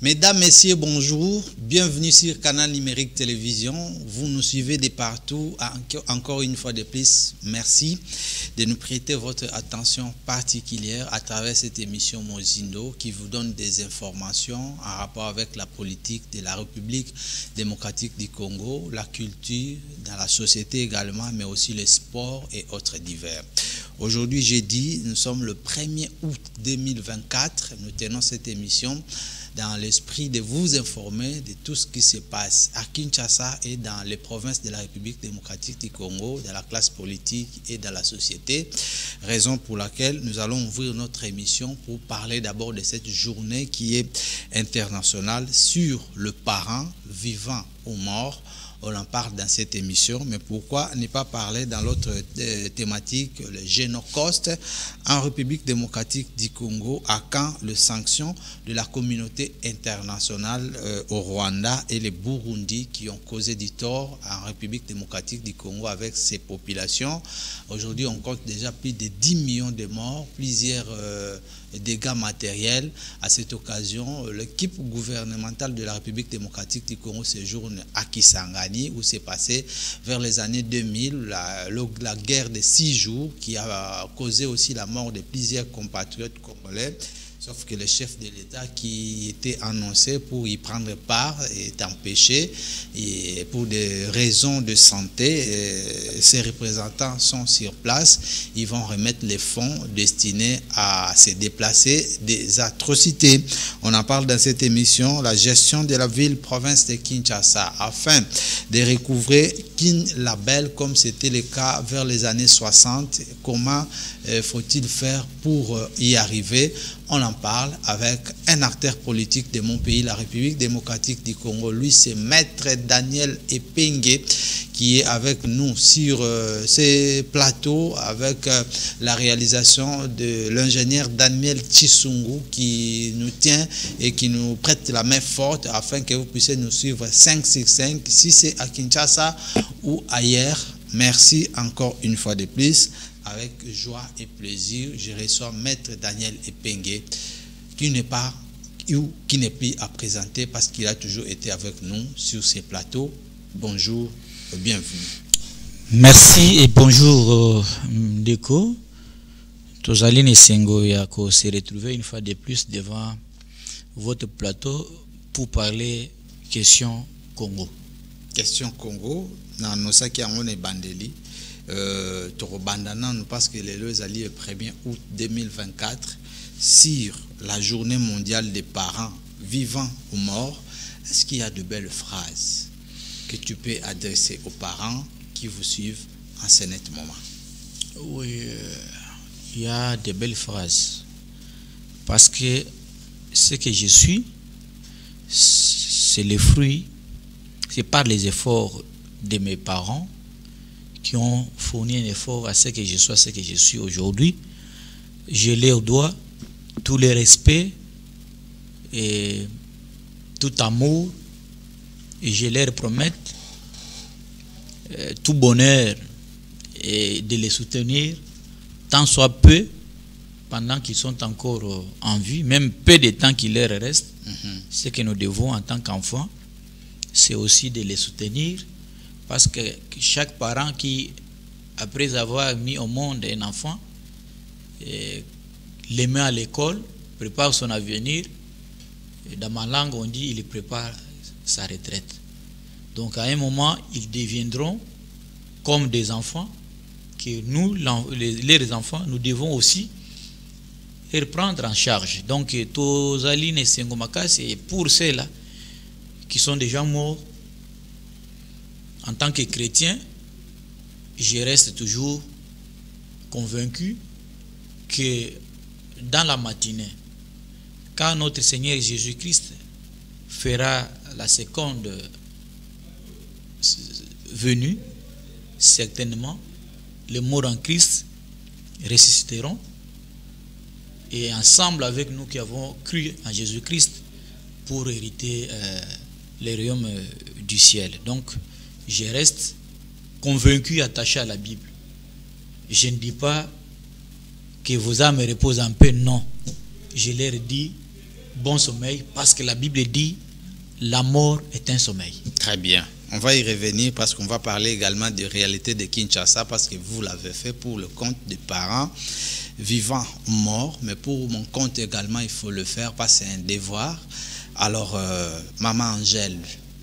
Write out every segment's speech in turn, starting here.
Mesdames, Messieurs, bonjour. Bienvenue sur Canal Numérique Télévision. Vous nous suivez de partout. Encore une fois de plus, merci de nous prêter votre attention particulière à travers cette émission Mozindo qui vous donne des informations en rapport avec la politique de la République démocratique du Congo, la culture dans la société également, mais aussi le sport et autres divers. Aujourd'hui, jeudi, nous sommes le 1er août 2024. Nous tenons cette émission dans l'esprit de vous informer de tout ce qui se passe à Kinshasa et dans les provinces de la République démocratique du Congo, dans la classe politique et dans la société. Raison pour laquelle nous allons ouvrir notre émission pour parler d'abord de cette journée qui est internationale sur le parent, vivant ou mort. On en parle dans cette émission, mais pourquoi ne pas parler dans l'autre thématique, le génocide en République démocratique du Congo, à quand les sanctions de la communauté internationale au Rwanda et les Burundi qui ont causé du tort en République démocratique du Congo avec ces populations. Aujourd'hui, on compte déjà plus de 10 millions de morts, plusieurs dégâts matériels. À cette occasion, l'équipe gouvernementale de la République démocratique du Congo séjourne à Kisangani, où s'est passé vers les années 2000 la guerre de 6 jours qui a causé aussi la mort de plusieurs compatriotes congolais. Sauf que le chef de l'État qui était annoncé pour y prendre part est empêché et pour des raisons de santé, ses représentants sont sur place. Ils vont remettre les fonds destinés à se déplacer des atrocités. On en parle dans cette émission, la gestion de la ville-province de Kinshasa, afin de recouvrer Kin Label comme c'était le cas vers les années 60. Comment faut-il faire pour y arriver? On en parle avec un acteur politique de mon pays, la République démocratique du Congo. Lui, c'est Maître Daniel Epengue qui est avec nous sur ces plateaux avec la réalisation de l'ingénieur Daniel Chisungu qui nous tient et qui nous prête la main forte afin que vous puissiez nous suivre 5 sur 5, si c'est à Kinshasa ou ailleurs. Merci encore une fois de plus. Avec joie et plaisir, je reçois Maître Daniel Epengue, qui n'est pas ou qui n'est plus à présenter parce qu'il a toujours été avec nous sur ces plateaux. Bonjour, bienvenue. Merci et bonjour Ndeko. Tozaline Sengo Yako se retrouver une fois de plus devant votre plateau pour parler question Congo. Question Congo, dans nos sacs on est bandeli. Parce que les lois alliés le 1er août 2024 sur la journée mondiale des parents vivants ou morts. Est-ce qu'il y a de belles phrases que tu peux adresser aux parents qui vous suivent en ce net moment? Oui, il y a de belles phrases parce que ce que je suis, c'est le fruit, c'est par les efforts de mes parents qui ont fourni un effort à ce que je sois, ce que je suis aujourd'hui. Je leur dois tout le respect et tout amour et je leur promets tout bonheur et de les soutenir tant soit peu pendant qu'ils sont encore en vie, même peu de temps qu'il leur reste. Ce que nous devons en tant qu'enfants, c'est aussi de les soutenir. Parce que chaque parent qui, après avoir mis au monde un enfant, les met à l'école, prépare son avenir, et dans ma langue on dit il prépare sa retraite. Donc à un moment, ils deviendront comme des enfants, que nous, les enfants, nous devons aussi les prendre en charge. Donc Tozaline Sengomaka, c'est pour ceux-là qui sont déjà morts. En tant que chrétien, je reste toujours convaincu que dans la matinée, quand notre Seigneur Jésus-Christ fera la seconde venue, certainement, les morts en Christ ressusciteront et ensemble avec nous qui avons cru en Jésus-Christ pour hériter les royaumes du ciel. Donc, je reste convaincu, attaché à la Bible. Je ne dis pas que vos âmes reposent en paix, non. Je leur dis bon sommeil, parce que la Bible dit la mort est un sommeil. Très bien. On va y revenir parce qu'on va parler également de réalité de Kinshasa, parce que vous l'avez fait pour le compte des parents vivants ou morts, mais pour mon compte également, il faut le faire parce que c'est un devoir. Alors, Maman Angèle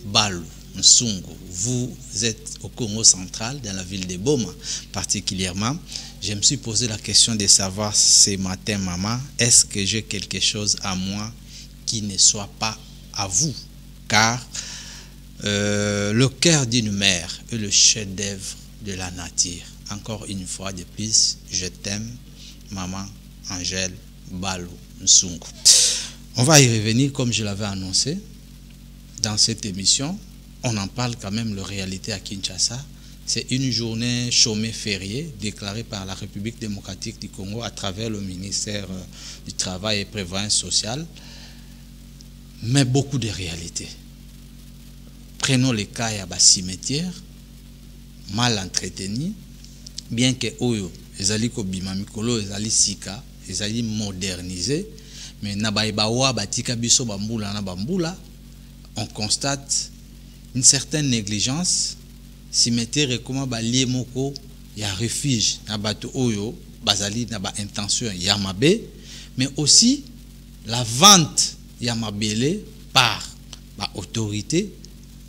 Balou Nsungu, vous êtes au Congo central, dans la ville de Boma particulièrement. Je me suis posé la question de savoir ce matin, maman, est-ce que j'ai quelque chose à moi qui ne soit pas à vous? Car le cœur d'une mère est le chef-d'œuvre de la nature. Encore une fois de plus, je t'aime, Maman Angèle Balou Nsungu. On va y revenir comme je l'avais annoncé dans cette émission. On en parle quand même, la réalité à Kinshasa. C'est une journée chômée fériée déclarée par la République démocratique du Congo à travers le ministère du Travail et Prévoyance sociale. Mais beaucoup de réalités. Prenons le cas de la cimetière, mal entretenu, bien que Oyo, ezali ko bima mikolo, ezali sika, ezali modernisé, mais nabaïbawa batika biso bambula na bambula, on constate une certaine négligence. Cimetière et comment balie moko ya refuge na bato Oyo, bazali na ba intention ya mabe, mais aussi la vente ya mabele par ba autorité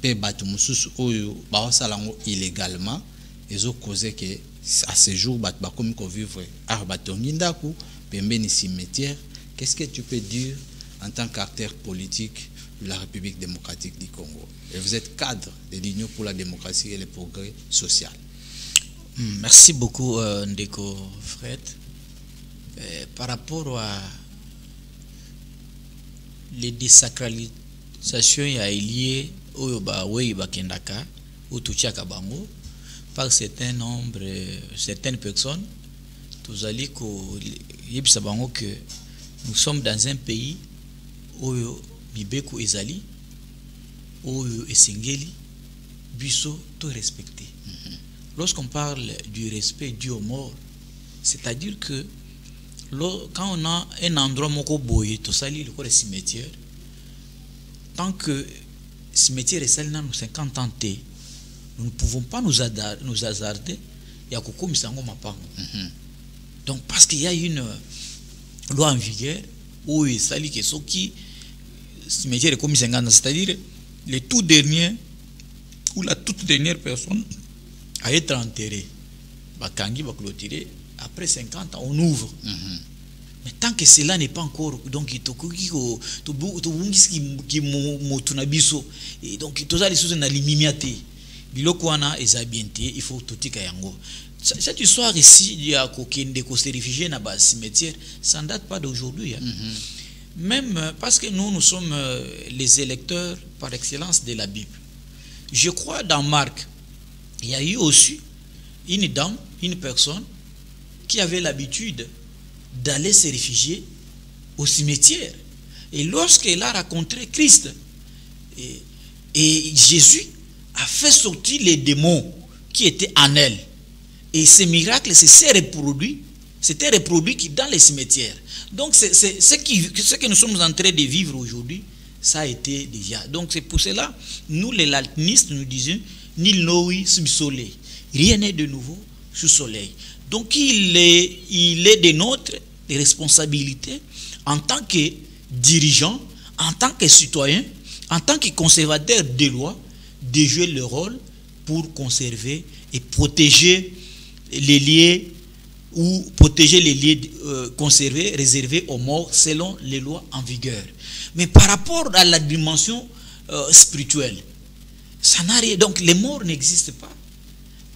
pe bato mususu Oyo ba osalango illégalement, ezo causer que à ce jour bato ba komi ko vivre ar batongi ndaku pembeni cimetière. Qu'est-ce que tu peux dire en tant qu'acteur politique de la République démocratique du Congo? Et vous êtes cadre de l'Union pour la démocratie et le progrès social. Merci beaucoup, Ndeko Fred. Par rapport à les désacralisations liées au Bakendaka, au Tuchaka Bango, par certains nombres, certaines personnes, tous allez que nous sommes dans un pays où Bibeko Ezali, où Esengeli, Biso, tout respecté. Lorsqu'on parle du respect dû aux morts, c'est-à-dire que quand on a un endroit moko boye, tout ça, le cimetière, tant que le cimetière est sali dans 50 ans, nous ne pouvons pas nous hasarder. Il y a beaucoup de donc, parce qu'il y a une loi en vigueur où il s'agit que ceux qui cimetière est comme 50 ans, c'est-à-dire les tout derniers ou la toute dernière personne à être enterrée. Bakangi va clôturer. Après 50 ans, on ouvre. Mais tant que cela n'est pas encore, donc il faut que et donc tout ça les choses na limimiate. Bilokwana ezabienté, il faut tout yango. Cette histoire ici, il y a kokende ko se réfugier na bas cimetière, ça ne date pas d'aujourd'hui. Même parce que nous sommes les électeurs par excellence de la Bible. Je crois dans Marc, il y a eu aussi une dame, une personne qui avait l'habitude d'aller se réfugier au cimetière. Et lorsqu'elle a rencontré Christ, et Jésus a fait sortir les démons qui étaient en elle. Et ce miracle s'est reproduit, c'était reproduit dans les cimetières. Donc c'est ce que nous sommes en train de vivre aujourd'hui, ça a été déjà. Donc c'est pour cela, nous les latinistes, nous disons, nil novi sub soleil. Rien n'est de nouveau sous soleil. Donc il est de notre responsabilité en tant que dirigeant, en tant que citoyen, en tant que conservateur des lois, de jouer le rôle pour conserver et protéger les liens ou protéger les liens conservés, réservés aux morts selon les lois en vigueur. Mais par rapport à la dimension spirituelle, ça n'a rien. Donc les morts n'existent pas.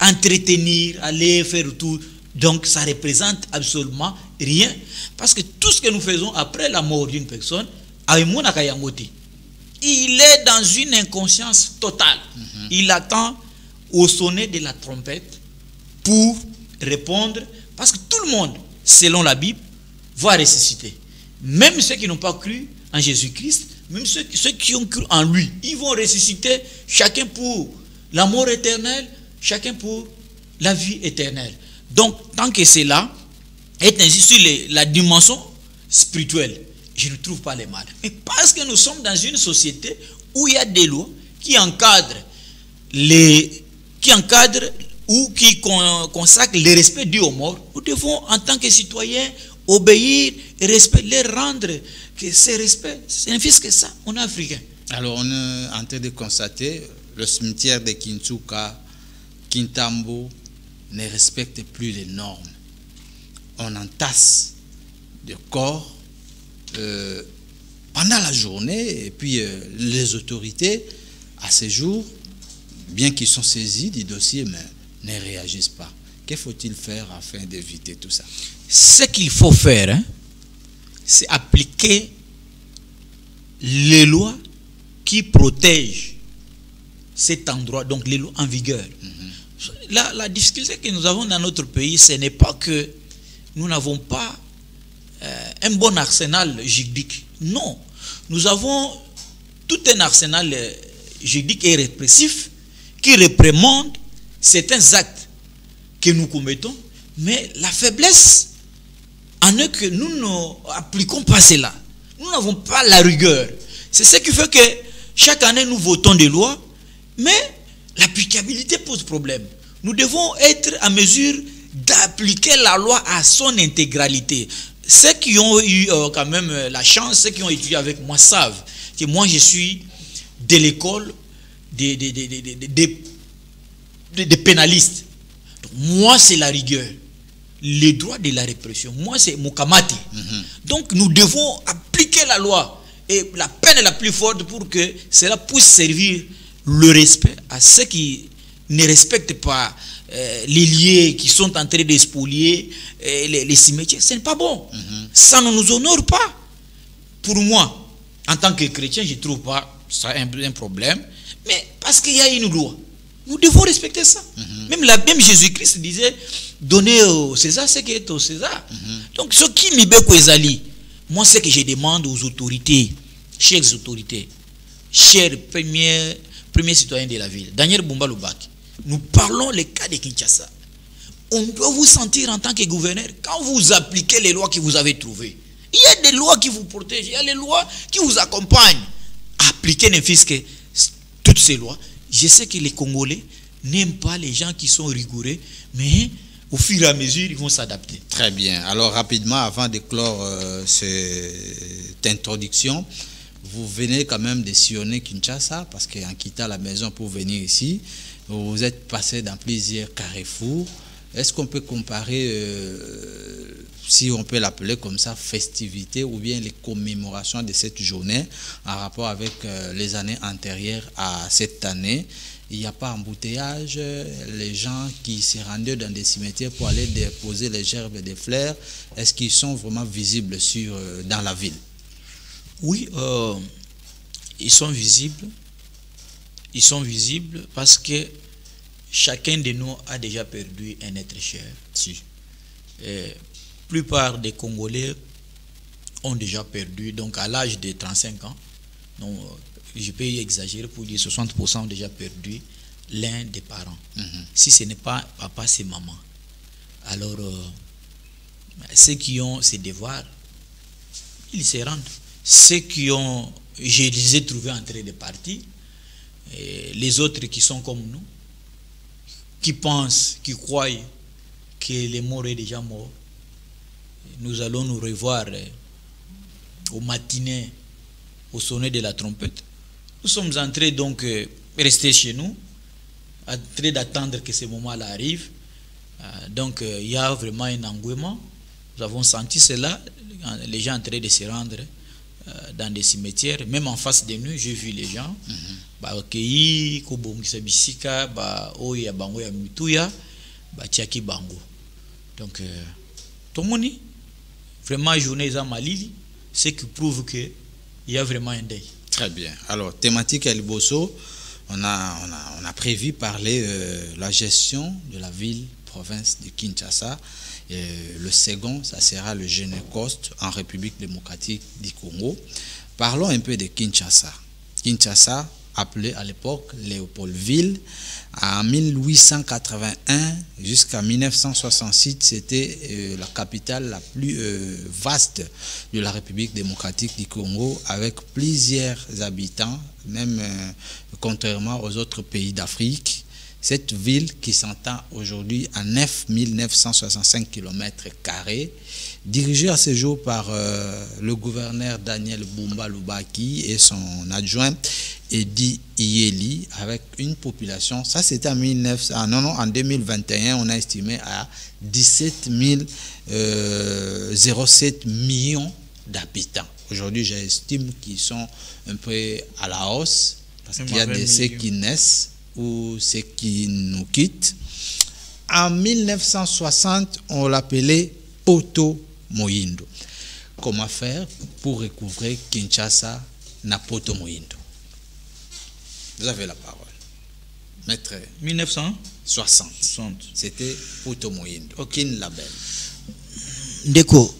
Entretenir, aller faire tout, donc ça représente absolument rien. Parce que tout ce que nous faisons après la mort d'une personne, il est dans une inconscience totale. Il attend au sonnet de la trompette pour répondre, parce que tout le monde, selon la Bible, va ressusciter. Même ceux qui n'ont pas cru en Jésus-Christ, même ceux qui ont cru en lui, ils vont ressusciter, chacun pour la mort éternelle, chacun pour la vie éternelle. Donc, tant que c'est là, est ainsi sur la dimension spirituelle. je ne trouve pas les mal. Mais parce que nous sommes dans une société où il y a des lois qui encadrent ou qui consacrent le respect dû aux morts, nous devons, en tant que citoyens, obéir et les rendre que ces respects. C'est un fils que ça, on est africain. Alors, on est en train de constater le cimetière de Kintsuka, Kintambo ne respecte plus les normes. On entasse des corps pendant la journée, et puis les autorités, à ce jour, bien qu'ils sont saisis du dossier, mais ne réagissent pas. Que faut-il faire afin d'éviter tout ça? Ce qu'il faut faire, c'est appliquer les lois qui protègent cet endroit, donc les lois en vigueur. La difficulté que nous avons dans notre pays, ce n'est pas que nous n'avons pas un bon arsenal juridique. Non, nous avons tout un arsenal juridique et répressif qui réprimande certains actes que nous commettons, mais la faiblesse en est que nous n'appliquons pas cela. Nous n'avons pas la rigueur. C'est ce qui fait que chaque année nous votons des lois, mais l'applicabilité pose problème. Nous devons être en mesure d'appliquer la loi à son intégralité. Ceux qui ont eu quand même la chance, ceux qui ont étudié avec moi savent que moi je suis de l'école des pénalistes. Donc, moi c'est la rigueur, les droits de la répression. Moi c'est Mukamati. Donc nous devons appliquer la loi et la peine est la plus forte pour que cela puisse servir le respect à ceux qui ne respectent pas les lieux qui sont en train de spolier les cimetières. Ce n'est pas bon. Ça ne nous honore pas. Pour moi, en tant que chrétien, je ne trouve pas ça un problème. Mais parce qu'il y a une loi, nous devons respecter ça. Même Jésus-Christ disait, donnez au César ce qui est au César. Donc, ce qui m'y moi, ce que je demande aux autorités, chères autorités, chers premiers citoyens de la ville, Daniel Bumba Lubaki, nous parlons le cas de Kinshasa. On doit vous sentir en tant que gouverneur quand vous appliquez les lois que vous avez trouvées. Il y a des lois qui vous protègent, il y a les lois qui vous accompagnent. Appliquez ne fût-ce que toutes ces lois. Je sais que les Congolais n'aiment pas les gens qui sont rigoureux, mais au fur et à mesure, ils vont s'adapter. Très bien. Alors rapidement, avant de clore cette introduction, vous venez quand même de sillonner Kinshasa, parce qu'en quittant la maison pour venir ici, vous êtes passé dans plusieurs carrefours. Est-ce qu'on peut comparer, si on peut l'appeler comme ça, festivité ou bien les commémorations de cette journée en rapport avec les années antérieures à cette année? Il n'y a pas embouteillage, les gens qui se rendaient dans des cimetières pour aller déposer les gerbes des fleurs, est-ce qu'ils sont vraiment visibles dans la ville? Oui, ils sont visibles. Ils sont visibles parce que chacun de nous a déjà perdu un être cher. Si. La plupart des Congolais ont déjà perdu, donc à l'âge de 35 ans, donc, je peux y exagérer pour dire 60% ont déjà perdu l'un des parents. Si ce n'est pas papa, c'est maman. Alors, ceux qui ont ces devoirs, ils se rendent. Ceux qui ont, je les ai trouvés en train de partir, et les autres qui sont comme nous, qui pensent, qui croient que les morts est déjà mort, nous allons nous revoir au matinée, au sonnet de la trompette. Nous sommes en train donc de rester chez nous, en train d'attendre que ce moment-là arrive. Donc il y a vraiment un engouement. Nous avons senti cela, les gens en train de se rendre dans des cimetières, même en face de nous, j'ai vu les gens. Donc, Tomoni, vraiment, journée à Malili, ce qui prouve qu'il y a vraiment un deuil. Très bien. Alors, thématique El Bosso, on a prévu parler la gestion de la ville-province de Kinshasa. Le second, ça sera le Génécoste en République démocratique du Congo. Parlons un peu de Kinshasa. Kinshasa, appelé à l'époque Léopoldville. En 1881 jusqu'à 1966, c'était la capitale la plus vaste de la République démocratique du Congo, avec plusieurs habitants, même contrairement aux autres pays d'Afrique. Cette ville qui s'entend aujourd'hui à 9 965 km², dirigée à ce jour par le gouverneur Daniel Bumba Lubaki et son adjoint Edi Iyeli, avec une population, ça c'était en 2021, on a estimé à 17,07 millions d'habitants. Aujourd'hui, j'estime qu'ils sont un peu à la hausse, parce qu'il y a ceux qui naissent ou ceux qui nous quittent. En 1960, on l'appelait Poto Moyindo. Comment faire pour recouvrer Kinshasa na Poto Moyindo? Vous avez la parole. Maître. 1960. C'était Poto Moyindo. Aucun label. Ndeko,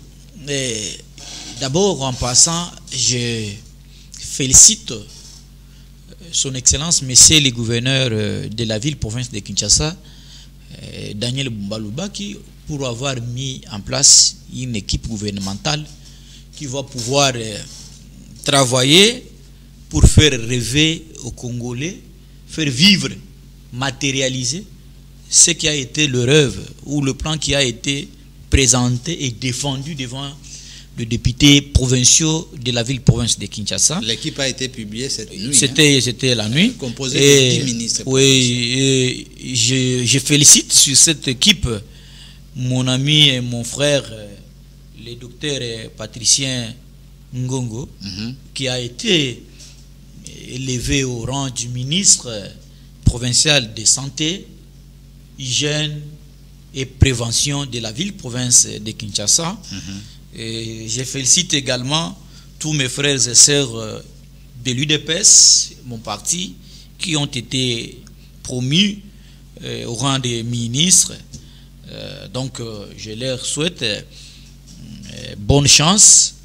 d'abord en passant, je félicite son Excellence, Monsieur le gouverneur de la ville-province de Kinshasa, Daniel Bumba Lubaki, pour avoir mis en place une équipe gouvernementale qui va pouvoir travailler pour faire rêver aux Congolais, faire vivre, matérialiser ce qui a été le rêve ou le plan qui a été présenté et défendu devant le député provincial de la ville-province de Kinshasa. L'équipe a été publiée cette nuit. C'était la nuit. Composée de 10 ministres. Oui, je félicite sur cette équipe mon ami et mon frère, le docteur Patricien Ngongo, qui a été élevé au rang du ministre provincial de santé, hygiène et prévention de la ville-province de Kinshasa. Et je félicite également tous mes frères et sœurs de l'UDPS, mon parti, qui ont été promus au rang des ministres. Donc, je leur souhaite bonne chance,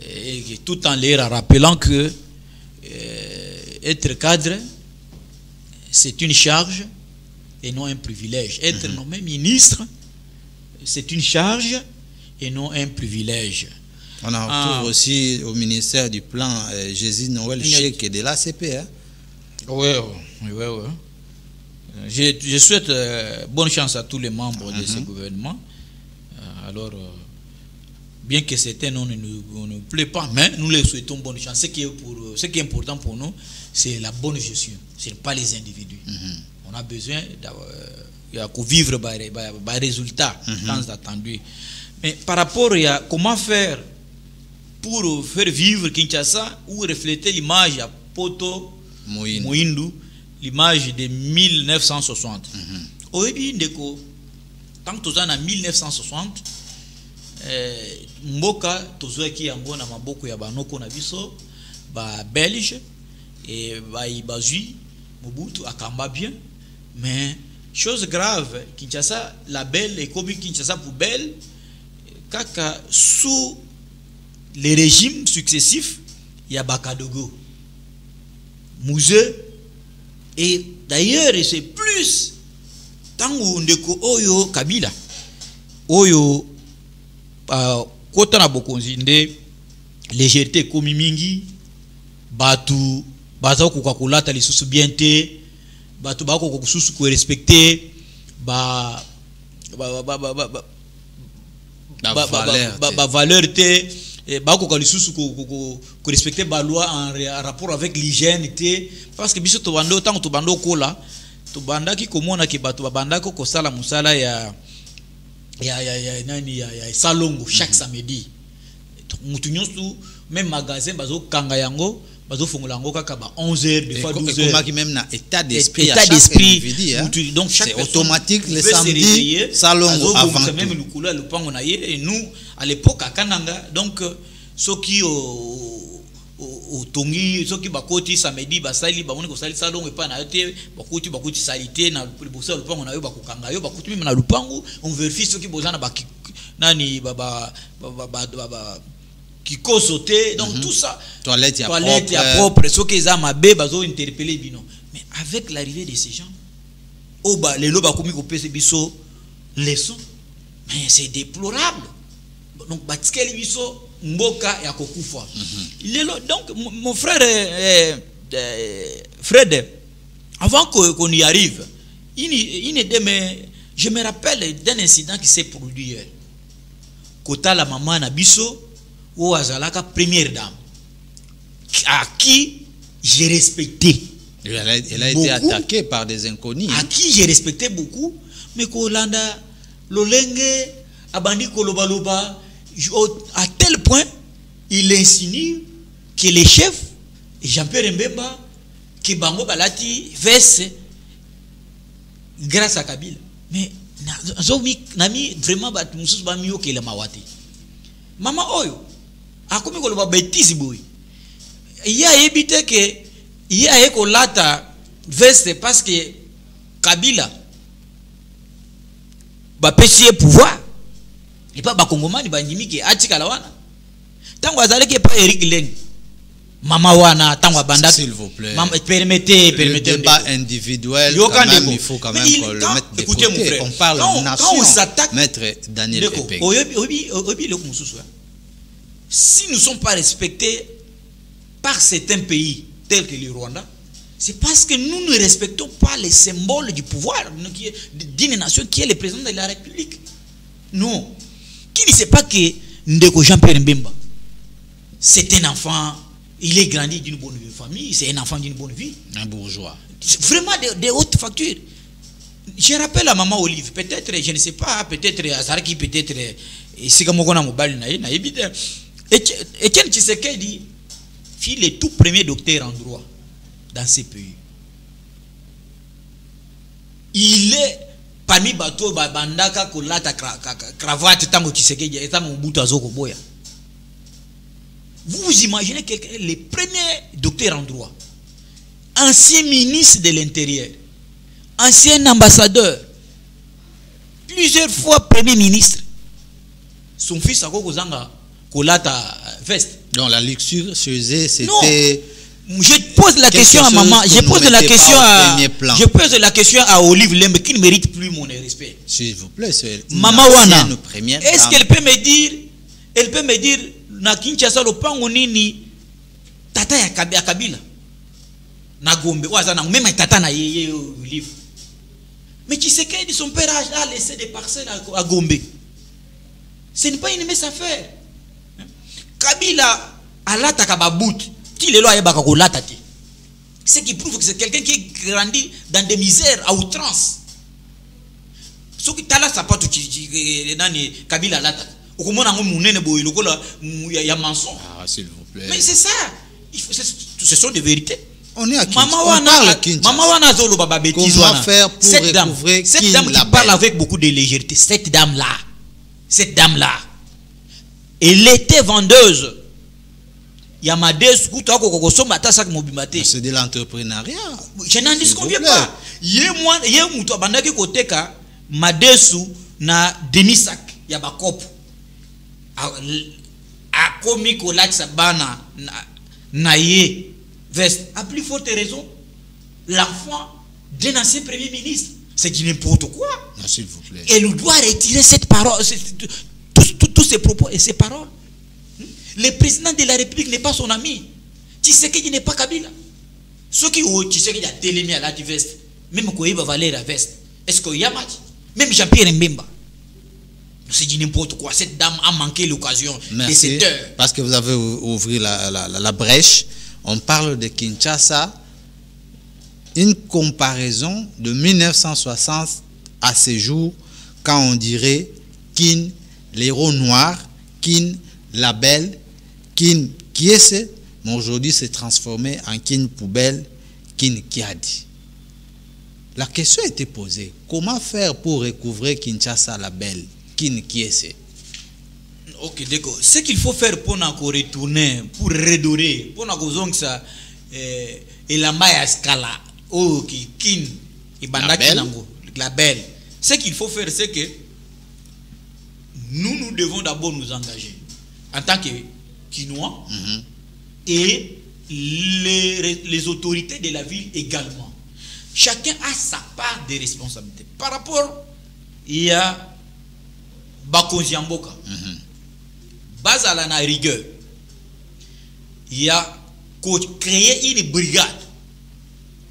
et tout en leur rappelant que être cadre, c'est une charge et non un privilège. Être nommé ministre, c'est une charge et non un privilège. On en retrouve aussi au ministère du Plan Jésus Noël Chèque de l'ACP. Hein? Oui. Je souhaite bonne chance à tous les membres de ce gouvernement. Alors, bien que certains ne nous plaît pas, mais nous les souhaitons bonne chance. Ce qui est important pour nous, c'est la bonne gestion. Ce n'est pas les individus. On a besoin de vivre par résultats tant attendus. Mais par rapport à comment faire pour faire vivre Kinshasa ou refléter l'image à Poto Moyindo, l'image de 1960. Aujourd'hui, tant que nous sommes en 1960, Mboka, tozoaki yango na maboko ya banoko na biso, ba Belge et ba Ibazui, Mobutu akamba bien, mais chose grave, Kinshasa, la belle et comme Kinshasa poubelle, kaka sous les régimes successifs, il y a Bakadogo, Mouzeux, et d'ailleurs c'est plus tango ndeko oyo Kabila, oyo kota na bokonzi nde légèreté komi mingi, batu baza ko kolata lisusu bien te, batu ba ko kususu ko respecter valeur te, ba ko lisusu ko respecter ba loi en rapport avec l'hygiène te, parce que biso to bando tango to bando kola to banda ki komona ki batu banda ko sala musala ya salongo chaque samedi. Mutu nyonso même magasin bazo kanga yango bazo fongola yango kaka ba 11h des fois 12h. Comment qui même na état d'esprit à chaque individu, hein? Donc chaque c'est automatique le samedi salongo avant tout. Même le couleur le pango na ye, et nous à l'époque à Kananga, donc ceux qui au tongi, ceux qui bakoti samedi basali ba moni ko sali salongo et pas na yote bakoti salité na bossa le pango na yo bakukanga yo bakoti même na lupango, on vérifie ceux qui bozana ba nani qui cause sauter, donc tout ça. Toilette, il y a propre. Ce qu'ils ont mabé, ils ont interpellé Bino. Mais avec l'arrivée de ces gens, oh bah les lobes commis au PC biso leçon, mais c'est déplorable. Donc batskel biso mboka ya kokufa. Donc mon frère Fred, avant qu'on y arrive, je me rappelle d'un incident qui s'est produit hier. Kota la maman na biso ou azalaka première dame à qui j'ai respecté. Elle a été attaquée par des inconnus. À qui j'ai respecté beaucoup, mais Kolanda Lolenge abandi kolobaloba à tel point il insinue que les chefs Jean-Pierre Mbemba qui bango balati veste grâce à Kabila. Mais nami vraiment bat mususu ba miyo ke la mawati. Mama oyo akomi koloba bêtise boy. Il y a évité que il y a écolata veste parce que Kabila ba pesier pouvoir et pas ba kongomani ba ndimi ke atika la wana tango azali ke pa Eric Leng mama wana tango banda s'il vous plaît permettez le débat individuel quand même, il faut quand même le mettre de côté. On parle de nation. Maître Daniel Epeng, si nous ne sommes pas respectés par certains pays tels que le Rwanda, c'est parce que nous ne respectons pas les symboles du pouvoir d'une nation qui est le président de la République. Non. Qui ne sait pas que Ndeko Jean-Pierre Mbemba, c'est un enfant, il est grandi d'une bonne famille, c'est un enfant d'une bonne vie. Un bourgeois. Vraiment des hautes factures. Je rappelle à maman Olive, peut-être, je ne sais pas, peut-être Azarki, peut-être, si comme on a mobile, Etienne Tshisekedi fut le tout premier docteur en droit dans ces pays. Il est parmi bateau bandaka kolata cravate tango Tshisekedi et tango Mobutu azoko boya. Vous imaginez quelqu'un, le premier docteur en droit, ancien ministre de l'Intérieur, ancien ambassadeur, plusieurs fois premier ministre. Son fils a kolata veste. Donc la lecture chez eux, c'était... Je pose la question à maman, je pose la question à Olive Lembe qui ne mérite plus mon respect. S'il vous plaît, c'est maman wana. Est-ce qu'elle peut me dire na Kinshasa lopango nini tata ya Kabila na Gombe waza na même tata na yeye Olive. Mais Tshisekedi son père a laissé des parcelles à Gombe. Ce n'est pas une mince affaire. Kabila a lata kababout. Qui le loi yeba ko lata ti. Ce qui prouve que c'est quelqu'un qui grandit dans des misères à outrance. Ce qui tala sapato qui nani Kabila lata. Okomona ngo munene boy lokola ya mensonge. Ah s'il vous plaît. Mais c'est ça. Ce sont des vérités. On est à Kinshasa. Maman wana zolo baba bêtise wana. Comment faire pour recouvrer cette dame qui parle avec beaucoup de légèreté. Cette dame là, elle était vendeuse. Yamades kuta ko kosomba ta sak mobimate. C'est de l'entrepreneuriat. Je n'en disconviens pas. Yé muto bandaki koteka madesu na demi sac ya bakop. A komi ko laksa bana na ye veste. A plus forte raison, l'enfant d'un ancien premier ministre. C'est du n'importe quoi. Non, s'il vous plaît. Elle doit retirer cette parole, tous ses propos et ses paroles. Le président de la République n'est pas son ami. Tshisekedi n'est pas Kabila. Ceux qui ont Tshisekedi a télémi à la veste, même quand il va valer la veste, est-ce qu'il y a match? Même Jean-Pierre Mbemba. C'est du n'importe quoi. Cette dame a manqué l'occasion de cette heure. Parce que vous avez ouvert la brèche. On parle de Kinshasa. Une comparaison de 1960 à ce jour, quand on dirait Kin, l'héros noir, Kin, la belle, Kin Kiese, mais aujourd'hui c'est transformé en Kin poubelle, Kin Kiadi. La question a été posée, comment faire pour recouvrer Kinshasa la belle, Kin Kiese? Ok, d'accord. Ce qu'il faut faire pour nous retourner, pour redorer, pour nous ça, et la maille scala, oh, Kin, la belle. Ce qu'il faut faire, c'est que nous devons d'abord nous engager en tant que quinois et les autorités de la ville également. Chacun a sa part de responsabilité. Par rapport, il y a Bakonzi Mboka, Bazala na rigueur. Il y a créé une brigade.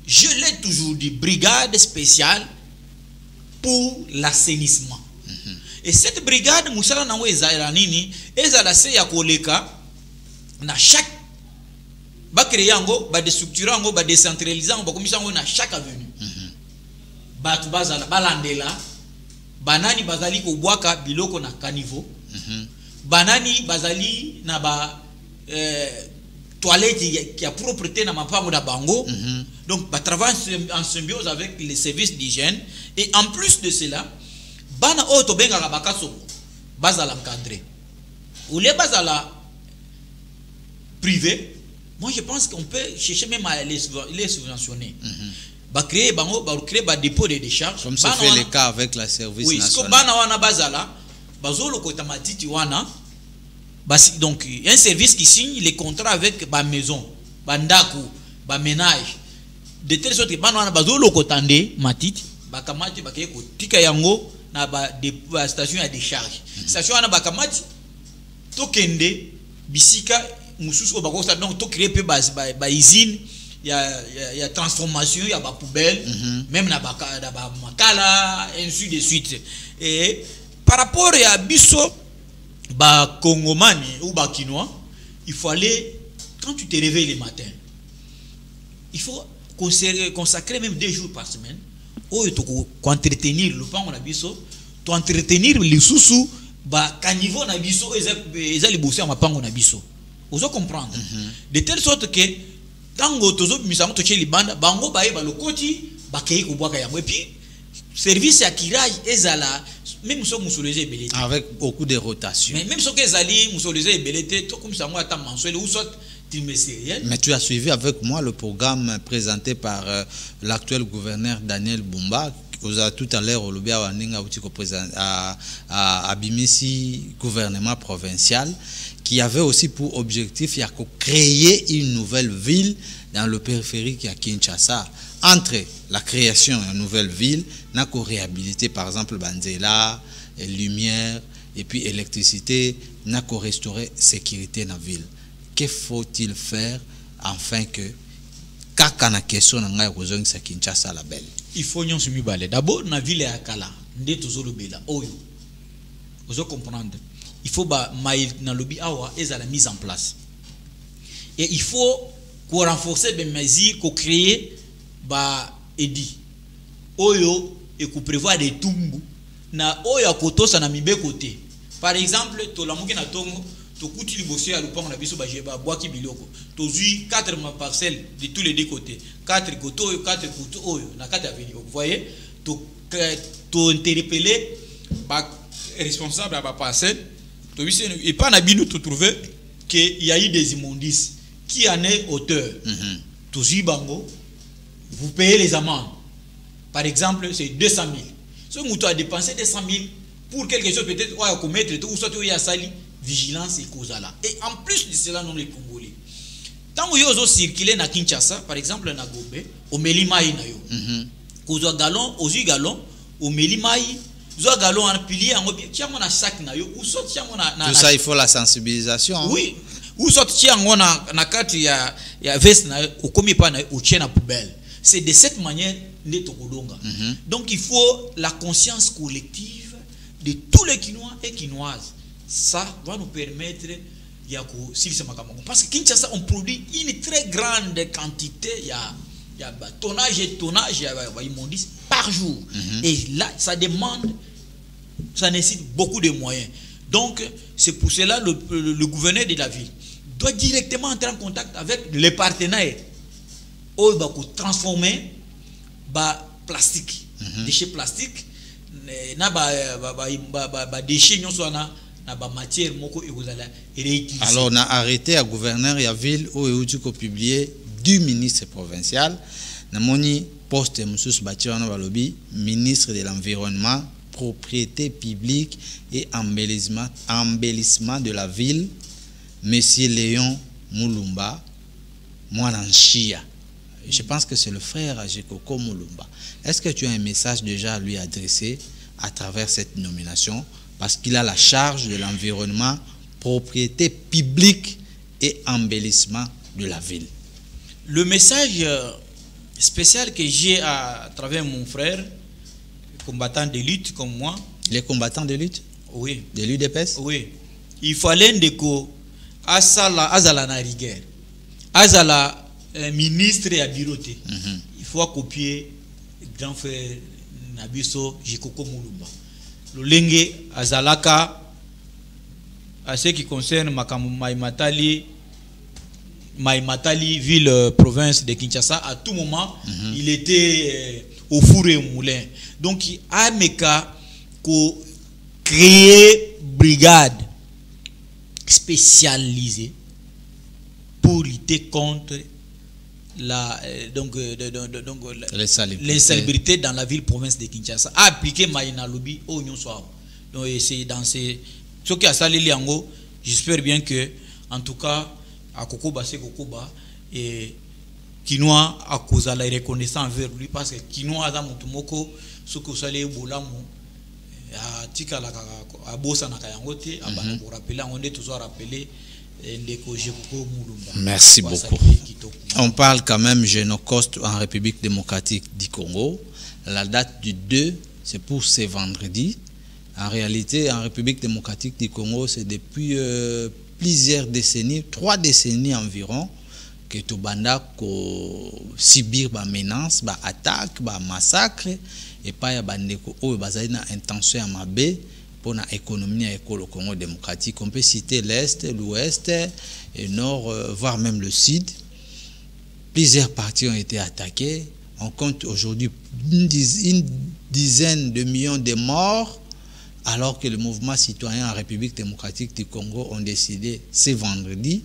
Je l'ai toujours dit, brigade spéciale pour l'assainissement. Et cette brigade, Moussala Nawe Zalanini, Ezala Seya Koleka, na chaque ba créer ango, ba déstructurer ango, ba décentraliser ango, ba commission ango na chaque avenue. Batu bazala balandela, banani bazali ko bwaka biloko na caniveau. Banani bazali na ba toilette qui a propreté na mapango na bango. Donc ba travaille en symbiose avec les services d'hygiène et en plus de cela, bana oto benga ka bakaso bazala encadré. Ou les bazala privé, moi je pense qu'on peut chercher même à les subventionner. Ba créer bango, ba créer ba dépôt de décharge. Comme ça fait le cas avec la service national. Oui, parce que bana wana bazala, bazolo kota matiti wana, donc un service qui signe les contrats avec ba maison, ba ndaku, ba ménage, de telle sorte que bana wana bazolo kotande matiti, ba kamati ba keko tika yango na ba station à décharge. Station wana ba kamati tokende bisika mususu obakosa donc to créer pe ba usine. Il y a transformation, il y a ba poubelle, même na ba makala, ainsi de suite. Et par rapport à biso ba congomani ou ba quinois, il faut aller, quand tu te réveilles le matin, il faut consacrer même 2 jours par semaine ou entretenir le pan on a biso, to entretenir les sous ba caniveau na biso ezali bosser ma pango na biso. Vous comprendre. De telle sorte que tango tozo misango to cheli banda bango bae ba lokoti bakei ko bwaka yango et puis service à kirage ezala même so musoleze belete avec beaucoup de rotation. Mais même so que ezali musoleze belete to comme sango ata mensuel ou soit trimestriel. Mais tu as suivi avec moi le programme présenté par l'actuel gouverneur Daniel Bumba. Tout à l'heure au lobby à Bimisi gouvernement provincial qui avait aussi pour objectif de créer une nouvelle ville dans le périphérique à Kinshasa. Entre la création d'une nouvelle ville, n'a qu'à réhabiliter par exemple Banzela, lumière et puis électricité, n'a qu'à restaurer sécurité dans la ville. Que faut-il faire afin que kakana question n'a pas Kinshasa la belle? Il faut nous soumis balé. D'abord, na ville ya kala, ndé tozolo bela. Oyo. Vous comprendre. Il faut ba maïl na lobby awa et la mise en place. Et il faut qu'on renforcer les mesures, qu'on crée ba edi. Oyo et qu'on prévoit des tumbu na oyo koto sa na mibe côté. Par exemple, to la muki na tongo to kuti libosi ya lupango na biso ba jeba boaki biloko. To zui 4 parcelles de tous les deux côtés. 4 koto 4 koto oyo na 4 avenue. Vous voyez, to interpeller ba responsable à ba parcelle. To bisi et pas na bino to trouver que il y a eu des immondices qui en est auteur. To zui bango, vous payez les amendes. Par exemple, c'est 200 000. Si vous avez dépensé 200 000 pour quelque chose peut-être ou à commettre ou soit il y a sali vigilance et cause là. Et en plus de cela, non les Congolais. Tant que vous circulez na Kinshasa, par exemple na Gombe, au Melimai na yo. Kozo galon, ozu galon, au Melimai, zo galon en pilier en obi, tiens mon sac na yo, ou soit tiens mon na. Tout ça il faut la sensibilisation. Oui. Ou soit tiens mon na carte ya veste na au komi pa na au tien na poubelle. C'est de cette manière né tokolonga. Donc il faut la conscience collective de tous les Quinois et Quinoises. Ça va nous permettre parce que Kinshasa on produit une très grande quantité il y a tonnage immondice par jour et là ça demande, ça nécessite beaucoup de moyens. Donc c'est pour cela le gouverneur de la ville doit directement entrer en contact avec les partenaires où il va transformer plastique, déchets plastiques déchets matière alors on a arrêté à gouverneur et à ville où il a publié du ministre provincial namoni poste mususu batiwana balobi ministre de l'environnement, propriété publique et embellissement de la ville Monsieur Léon Moulumba Mwananchia. Je pense que c'est le frère Jekoko Moulumba. Est-ce que tu as un message déjà à lui adresser à travers cette nomination? Parce qu'il a la charge de l'environnement, propriété publique et embellissement de la ville. Le message spécial que j'ai à travers mon frère, combattant de lutte comme moi. Les combattants de lutte? Oui. De l'UDPS? Oui. Il fallait que Azala na rigueur. Azala ministre à Biroté. Il faut copier grand frère Nabiso Jekoko Moulumba. Le Lengue Azalaka, à ce qui concerne Maïmatali, ville, province de Kinshasa, à tout moment, il était au four et au moulin. Donc, il a créé brigade spécialisée pour lutter contre l'insalubrité dans la ville province de Kinshasa. A appliqué Maïna Lobi au Nyon Soir. Donc, c'est dans ce qui a sali Liango. J'espère bien que, en tout cas, à Kokoba, c'est Kokoba, et Kinoa a causé la reconnaissance envers lui parce que Kinoa a Moko, ce que ça allait Bolamu, à Tika la Bossa Nakayangote, à Banako rappeler, on est toujours rappelé. Merci beaucoup. On parle quand même Génocoste en République démocratique du Congo. La date du 2, c'est pour ce vendredi. En réalité, en République démocratique du Congo, c'est depuis plusieurs décennies, 3 décennies environ, que Tobanda subir des menaces, des attaques, des massacres, et pas y a une intention à mabe pour l'économie et le Congo démocratique. On peut citer l'Est, l'Ouest, le Nord, voire même le Sud. Plusieurs partis ont été attaqués. On compte aujourd'hui une dizaine de millions de morts, alors que le mouvement citoyen en République démocratique du Congo ont décidé ce vendredi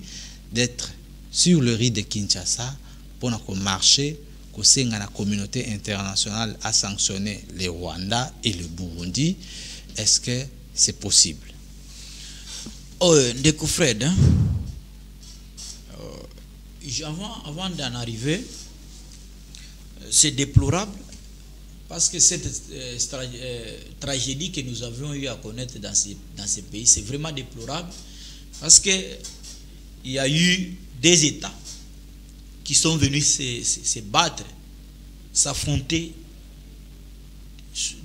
d'être sur le riz de Kinshasa pour marcher, que la communauté internationale a sanctionné le Rwanda et le Burundi. Est-ce que c'est possible? Fred, hein? Avant d'en arriver, c'est déplorable parce que cette tragédie que nous avions eu à connaître dans ces pays, c'est vraiment déplorable parce qu'il y a eu des États qui sont venus se battre, s'affronter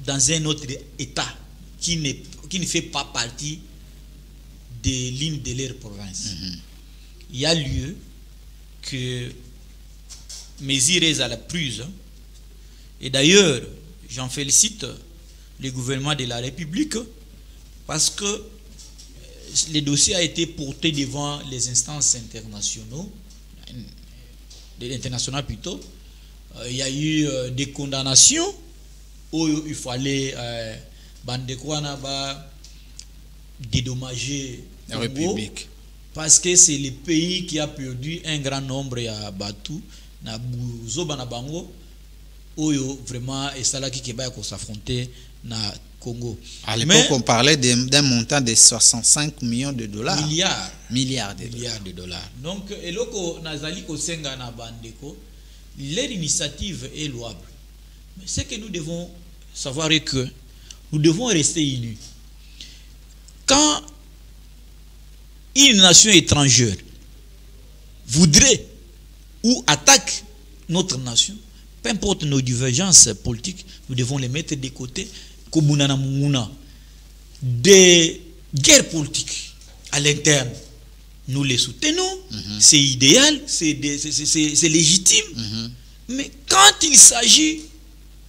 dans un autre État qui ne fait pas partie des lignes de leur province. Il y a lieu que mesures à la prise. Et d'ailleurs, j'en félicite le gouvernement de la République parce que le dossier a été porté devant les instances internationaux, plutôt. Il y a eu des condamnations où il fallait dédommager la République parce que c'est le pays qui a perdu un grand nombre à Batu na Buzoba na Bango où vraiment et ça là qui va s'affronter na Congo. À l'époque on parlait d'un montant de 65 millions de dollars. Milliards de dollars. Donc eloko nazali ko senga na bandeko, leur initiative est louable. Mais ce que nous devons savoir est que nous devons rester unis. Quand une nation étrangère voudrait ou attaque notre nation, peu importe nos divergences politiques, nous devons les mettre de côté. Des guerres politiques à l'interne, nous les soutenons, c'est idéal, c'est légitime. Mais quand il s'agit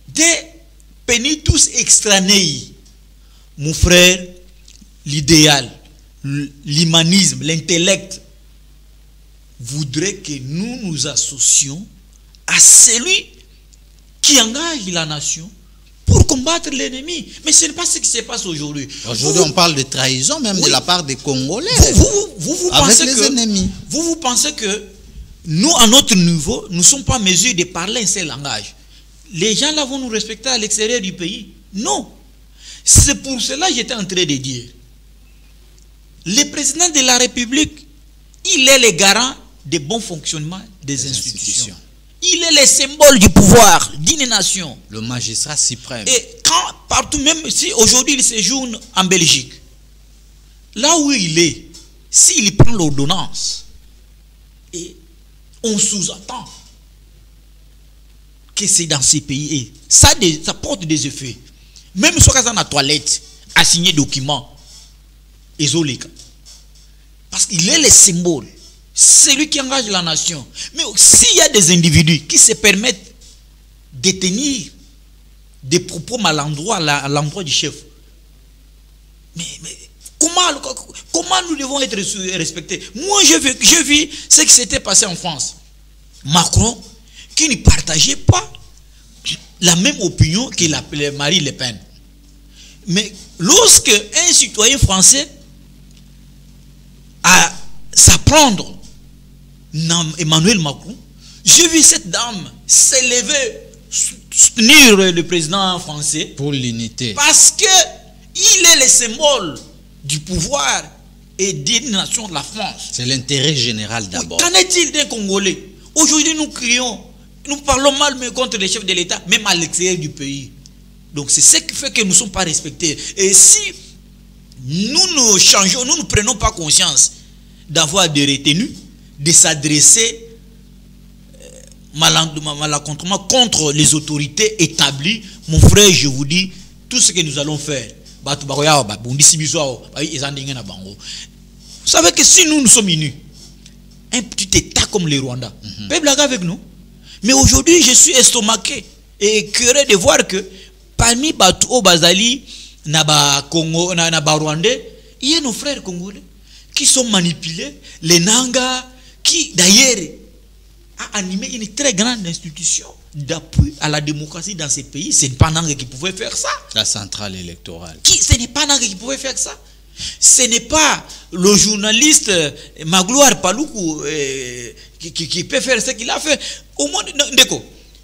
des pénitus extranéis, mon frère, l'idéal, l'humanisme, l'intellect voudrait que nous nous associons à celui qui engage la nation pour combattre l'ennemi. Mais ce n'est pas ce qui se passe aujourd'hui. Aujourd'hui, on parle de trahison même de la part des Congolais. Vous avec pensez les ennemis. Vous pensez que nous, à notre niveau, nous ne sommes pas en mesure de parler un seul langage. Les gens là vont nous respecter à l'extérieur du pays. Non. C'est pour cela que j'étais en train de dire. Le président de la République il est le garant des bons fonctionnements des institutions. Il est le symbole du pouvoir d'une nation. Le magistrat suprême. Et quand partout, même si aujourd'hui il séjourne en Belgique, là où il est, s'il prend l'ordonnance, et on sous-entend que c'est dans ces pays, et ça porte des effets. Même si on est dans la toilette, à signer documents, parce qu'il est le symbole. C'est lui qui engage la nation. Mais s'il y a des individus qui se permettent de tenir des propos malandroits à l'endroit du chef, mais comment nous devons être respectés? Moi, je vis ce qui s'était passé en France. Macron, qui ne partageait pas la même opinion que Marine Le Pen. Mais lorsque un citoyen français a s'apprendre Emmanuel Macron, j'ai vu cette dame s'élever, soutenir le président français pour l'unité. Parce que il est le symbole du pouvoir et d'une nation de la France. C'est l'intérêt général d'abord. Qu'en est-il des Congolais? Aujourd'hui, nous crions, nous parlons mal mais contre les chefs de l'État, même à l'extérieur du pays. Donc c'est ce qui fait que nous ne sommes pas respectés. Et si nous changeons, nous ne prenons pas conscience d'avoir des retenues, de s'adresser malencontreusement contre les autorités établies, mon frère, je vous dis, tout ce que nous allons faire, vous savez que si nous sommes unis, un petit État comme le Rwanda peut blaguer avec nous. Mais aujourd'hui, je suis estomaqué et écœuré de voir que parmi Batou Bazali, Congo, Rwandais, il y a nos frères congolais qui sont manipulés, les Nanga, qui d'ailleurs a animé une très grande institution d'appui à la démocratie dans ces pays. Ce n'est pas Nanga qui pouvait faire ça. La centrale électorale. Ce n'est pas Nanga qui pouvait faire ça. Ce n'est pas le journaliste Magloire Paloukou qui peut faire ce qu'il a fait. Au moins,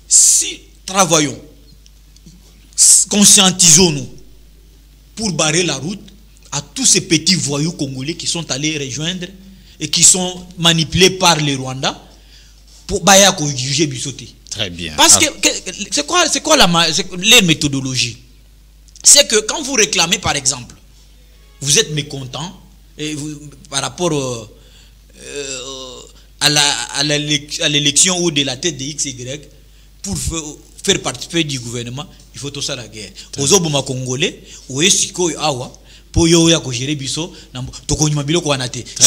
si travaillons, conscientisons-nous pour barrer la route à tous ces petits voyous congolais qui sont allés rejoindre et qui sont manipulés par les Rwandais pour juger Bissoté. Très bien. Parce que c'est quoi les méthodologies? C'est que quand vous réclamez, par exemple, vous êtes mécontent et par rapport à l'élection ou de la tête de XY pour faire participer du gouvernement, il faut tout ça la guerre. Aux Obama Congolais, si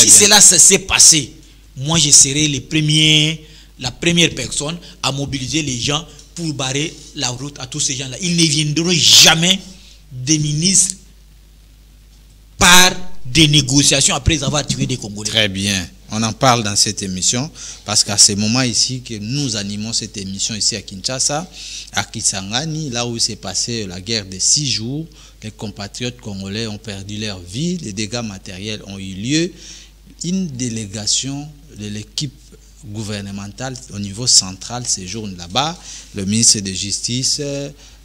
cela s'est passé, moi je serai la première personne à mobiliser les gens pour barrer la route à tous ces gens-là. Ils ne viendront jamais des ministres par des négociations après avoir tué des Congolais. Très bien. On en parle dans cette émission parce qu'à ce moment ici que nous animons cette émission ici à Kinshasa, à Kisangani, là où s'est passée la guerre de 6 jours, les compatriotes congolais ont perdu leur vie, les dégâts matériels ont eu lieu. Une délégation de l'équipe gouvernementale au niveau central séjourne là-bas, le ministre de Justice,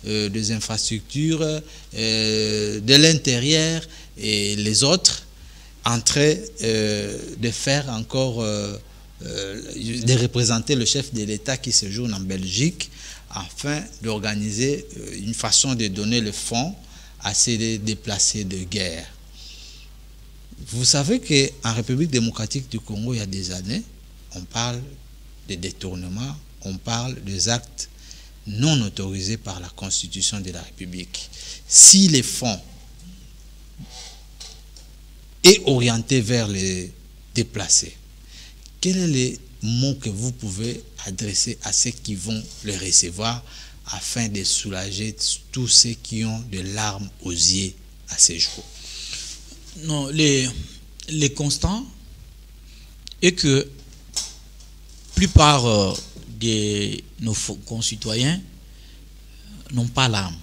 des infrastructures, de l'intérieur et les autres, en train de faire encore, de représenter le chef de l'État qui séjourne en Belgique afin d'organiser une façon de donner le fonds à ces déplacés de guerre. Vous savez qu'en République démocratique du Congo, il y a des années, on parle de détournement, on parle des actes non autorisés par la Constitution de la République. Si les fonds est orienté vers les déplacés, quel est le mot que vous pouvez adresser à ceux qui vont les recevoir afin de soulager tous ceux qui ont des larmes aux yeux à ces jours? Non, les constants est que la plupart de nos concitoyens n'ont pas l'âme.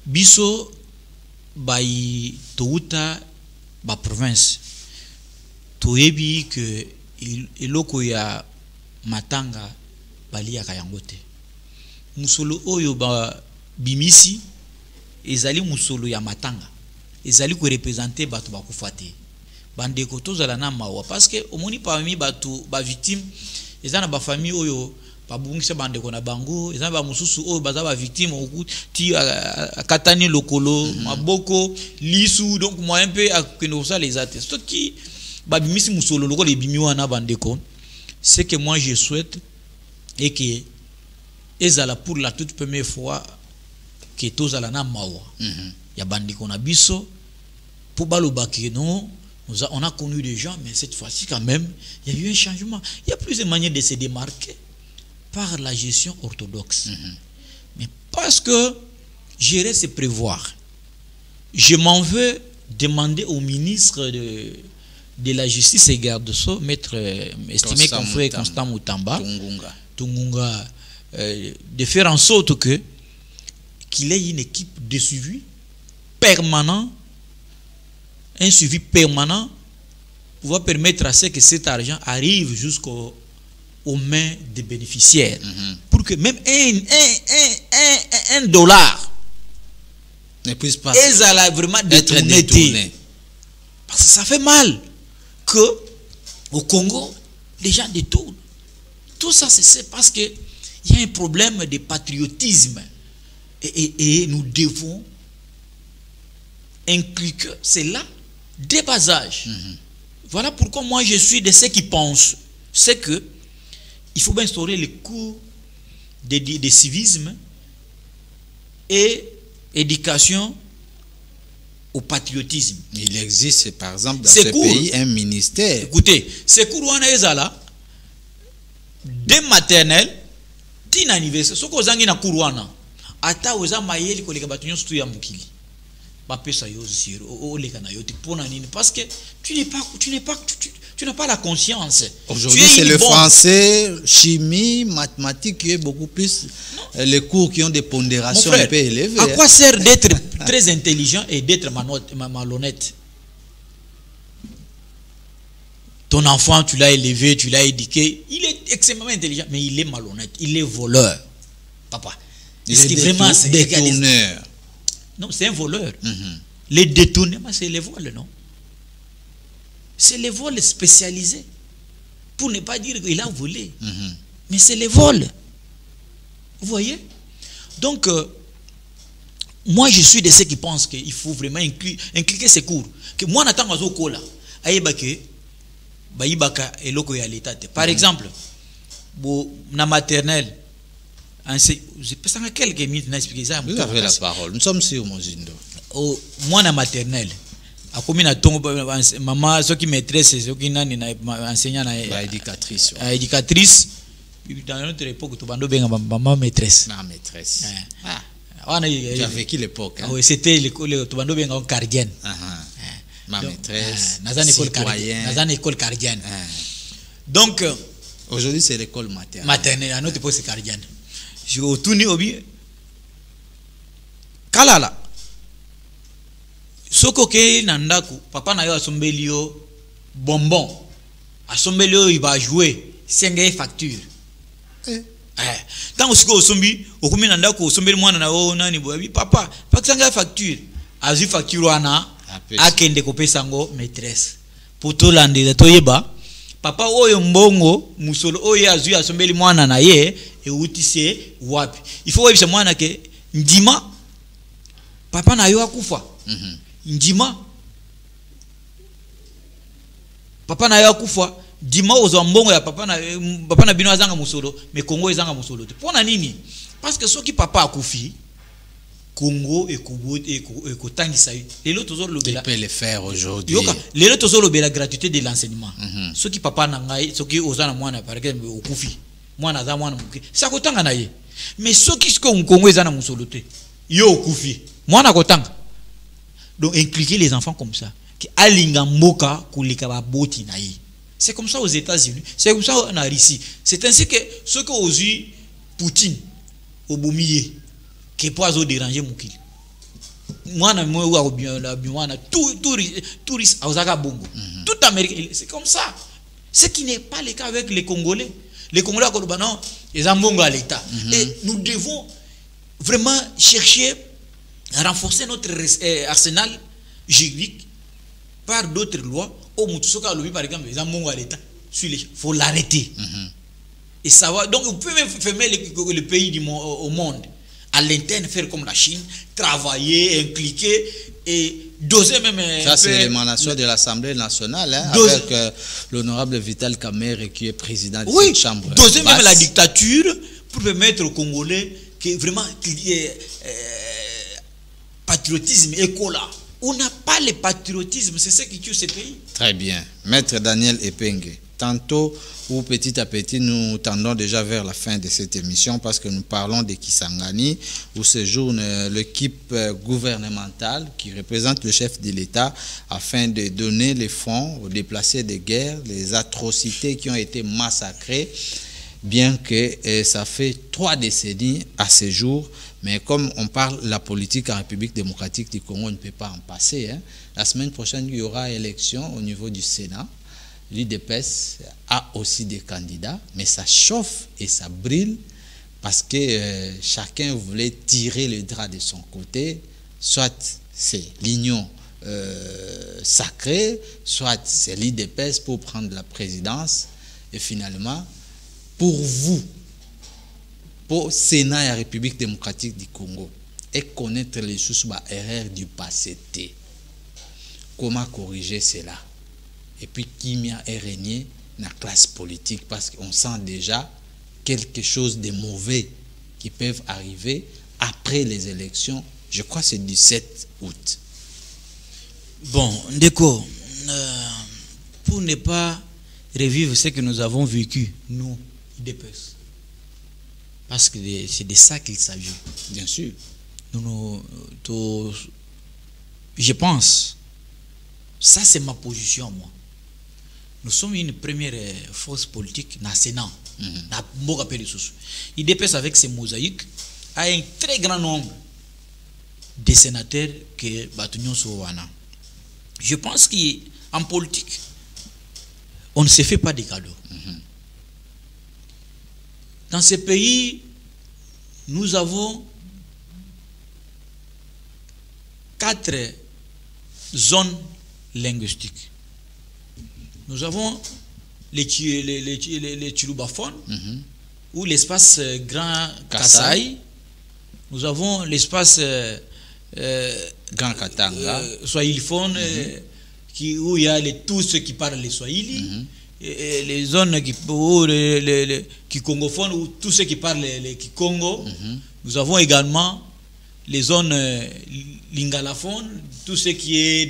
Biso Bayi touta ba province toyebi que eloko ya matanga bali ya kayangote musolo oyo ba bimisi ezali musolo ya matanga ezali ko représenter bato ba kufate bandeko tozala na mawa parce que omoni parmi bato ba victime eza na ba famille oyo babungisa bandeko na bango eza ba mususu oyo baza ba victime ti katani lokolo maboko lisu donc moi un peu akendo ça les attes ce qui babimisi musolo lokolo ebimi wana bandeko c'est que moi je souhaite et que ezala pour la toute première fois que tozala na mawa ya bandeko na biso pour balobaki non on a connu des gens mais cette fois-ci quand même il y a eu un changement. Il y a plusieurs manières de se démarquer par la gestion orthodoxe. Mais parce que gérer c'est prévoir. Je m'en veux demander au ministre de la justice et garde sceaux, maître estimé confrère Constant Mutamba Tungunga, de faire en sorte que qu'il ait une équipe de suivi permanent, un suivi permanent pour permettre à ce que cet argent arrive jusqu'aux mains des bénéficiaires. Pour que même un dollar ne puisse pas vraiment être détourné. Parce que ça fait mal que au Congo, les gens détournent. Tout ça, c'est parce qu'il y a un problème de patriotisme. Et nous devons inculquer cela dès bas âge. Voilà pourquoi moi je suis de ceux qui pensent, c'est que il faut bien instaurer les cours de civisme et éducation au patriotisme. Il existe par exemple dans ce pays un ministère. Écoutez, ces cours on est là dès maternelle, din anniversaire, ce qu'on a na courwana, ata oza mayeli koleka batunyo stu ya mukili. Parce que tu n'as pas la conscience. Aujourd'hui, c'est le français, chimie, mathématiques qui est beaucoup plus les cours qui ont des pondérations un peu élevées. À quoi sert d'être très intelligent et d'être malhonnête? Ton enfant, tu l'as élevé, tu l'as éduqué, il est extrêmement intelligent, mais il est malhonnête, il est voleur. Papa, il est vraiment détourneur. Non, c'est un voleur. Les détournements, c'est les vols, non? C'est les vols spécialisés. Pour ne pas dire qu'il a volé. Mais c'est les vols. Vous voyez? Donc, moi, je suis de ceux qui pensent qu'il faut vraiment incliner ces cours. Que moi, n'attends pas au cola. Par exemple, na maternelle, je pense que quelques minutes n'expliquer ça. Vous avez la parole. Nous sommes sur Mozindo. Moi na maternelle, à combien na tongo maman ceux qui maîtresse, ceux qui nani na enseignant na éducatrice. Éducatrice. Dans notre époque, tu bando benga maman maîtresse. Ma maîtresse. Tu as vécu l'époque. Oui, c'était l'école tu bando benga gardienne. Ma maîtresse. Dans une école gardienne. Donc aujourd'hui c'est l'école maternelle. Maternelle, à notre époque c'est gardienne. Je retourne au bien. Kalala. Soko ke nandaku, papa na yo asombeli yo bonbon. Asombeli yo il va jouer, senge facture. Tant que osombi, okumi nandaku osombeli mwana na yo nani boyebi papa, pas senge facture. Azu facture wana akende kopesa ngo maîtresse. Pour to landela toyeba. Papa oyo mbongo musolo oyo azu asombeli mwana na ye e utise wapi. Il faut webisa mwana ke ndima papa na yo akufa. Ndima papa na yo akufa ndima ozo mbongo ya papa na bino azanga musolo mais Congo ezanga musolo te. Pona nini? Parce que soki papa akufi Congo ekotangisa yo. Lelo tozo lobela. Il peut le faire aujourd'hui. Yoka lelo tozo lobela gratuité de l'enseignement. Soki papa na ngai soki ozana mwana par exemple okufi. Mwana za mwana muke. Sa kotanga na ye. Mais soki siko Congo ezana musolo te. Yo okufi. Mwana kotanga. Donc impliquer les enfants comme ça. Que alinga mboka kulika ba boti na ye. C'est comme ça aux États-Unis. C'est comme ça en Russie. C'est ainsi que ceux qui ont eu Poutine au Bomiye qui peut pas déranger Moukili. Moi na moi au bien la bien tout risque à Bongo. Tout Amérique, c'est comme ça. Ce qui n'est pas le cas avec les Congolais. Les Congolais non, ils ont Bongo à l'État. Et nous devons vraiment chercher à renforcer notre arsenal juridique par d'autres lois, au Moutsoka, par exemple, il faut l'arrêter. Et ça va. Donc, vous pouvez même fermer le pays au monde. À l'interne, faire comme la Chine, travailler, impliquer et doser même. Ça, c'est l'émanation de l'Assemblée nationale, hein, avec l'honorable Vital Kamerhe qui est président de cette chambre. Doser même la dictature pour permettre aux Congolais que vraiment qu'il y ait patriotisme écola. On n'a pas le patriotisme, c'est ce qui tue ce pays. Très bien. Maître Daniel Epenge, tantôt ou petit à petit, nous tendons déjà vers la fin de cette émission parce que nous parlons de Kisangani, où séjourne l'équipe gouvernementale qui représente le chef de l'État afin de donner les fonds aux déplacés de guerre, les atrocités qui ont été massacrées, bien que ça fait 3 décennies à ce jour. Mais comme on parle de la politique en République démocratique du Congo, on ne peut pas en passer. Hein. La semaine prochaine, il y aura élection au niveau du Sénat. L'UDPS a aussi des candidats, mais ça chauffe et ça brille parce que chacun voulait tirer le drap de son côté. Soit c'est l'union sacrée, soit c'est l'UDPS pour prendre la présidence. Et finalement, pour vous, pour Sénat et la République démocratique du Congo, et connaître les erreurs du passé, comment corriger cela? Et puis qui m'a régné dans la classe politique, parce qu'on sent déjà quelque chose de mauvais qui peuvent arriver après les élections. Je crois que c'est du 7 août. Bon, Ndeko, pour ne pas revivre ce que nous avons vécu, nous, IDPS, parce que c'est de ça qu'il s'agit. Bien sûr. Je pense, ça c'est ma position, moi. Nous sommes une première force politique dans le Sénat. IDPS avec ses mosaïques a un très grand nombre de sénateurs que Batunion Souwana. Je pense qu'en politique, on ne se fait pas des cadeaux. Dans ce pays, nous avons 4 zones linguistiques. Nous avons les Chilubaphones, ou l'espace Grand Kasaï. Nous avons l'espace Grand Katanga, Swahiliphone, où il y a tous ceux qui parlent le Swahili, et les zones qui congophones, ou tous ceux qui parlent le Kikongo. Nous avons également les zones lingalaphones, tout ce qui est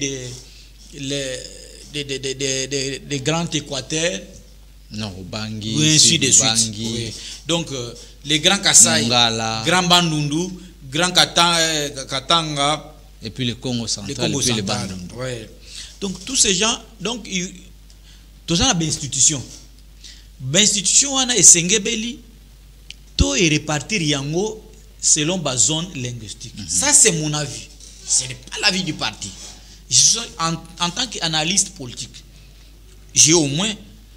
des grands équateurs, non, Bangui, oui, ainsi de suite. Oui. Donc, les grands Kasaï, Grand Bandundu, Grand Katanga, et puis le Congo central, et puis le Bandundu. Oui. Donc, tous ces gens, donc, tous ont des institutions. L'institution, on a Essengebeli, tout est réparti yango selon la zone linguistique. Ça, c'est mon avis. Ce n'est pas l'avis du parti. En tant qu'analyste politique, j'ai au moins